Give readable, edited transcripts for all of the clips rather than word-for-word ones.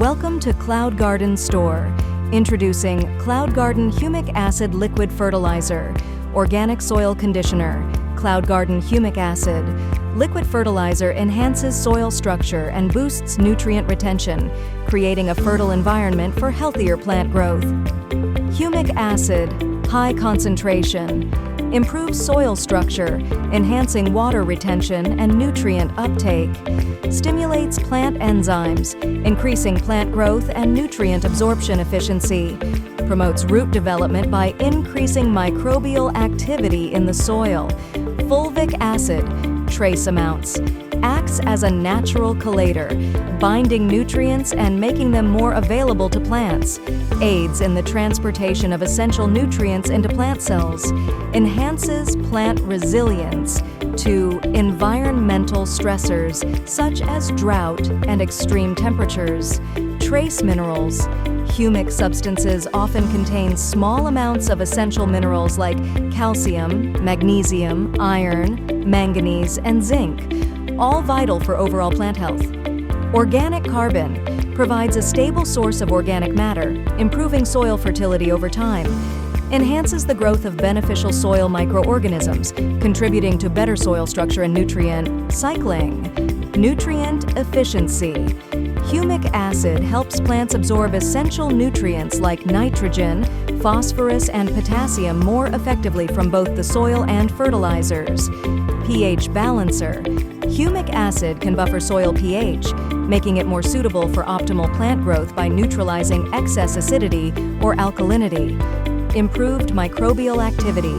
Welcome to CloudGarden Store. Introducing CloudGarden Humic Acid Liquid Fertilizer, Organic Soil Conditioner. CloudGarden Humic Acid. Liquid fertilizer enhances soil structure and boosts nutrient retention, creating a fertile environment for healthier plant growth. Humic acid, high concentration, improves soil structure, enhancing water retention and nutrient uptake. Stimulates plant enzymes, increasing plant growth and nutrient absorption efficiency. Promotes root development by increasing microbial activity in the soil. Fulvic acid, trace amounts. Acts as a natural chelator, binding nutrients and making them more available to plants. Aids in the transportation of essential nutrients into plant cells. Enhances plant resilience to environmental stressors such as drought and extreme temperatures. Trace minerals. Humic substances often contain small amounts of essential minerals like calcium, magnesium, iron, manganese, and zinc, all vital for overall plant health. Organic carbon provides a stable source of organic matter, improving soil fertility over time. Enhances the growth of beneficial soil microorganisms, contributing to better soil structure and nutrient cycling. Nutrient efficiency. Humic acid helps plants absorb essential nutrients like nitrogen, phosphorus, and potassium more effectively from both the soil and fertilizers. pH balancer. Humic acid can buffer soil pH, making it more suitable for optimal plant growth by neutralizing excess acidity or alkalinity. Improved microbial activity.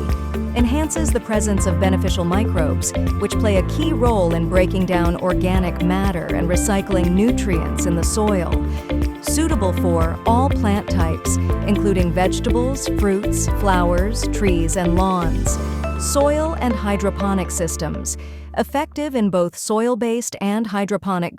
Enhances the presence of beneficial microbes, which play a key role in breaking down organic matter and recycling nutrients in the soil. Suitable for all plant types, including vegetables, fruits, flowers, trees, and lawns. Soil and hydroponic systems. Effective in both soil-based and hydroponic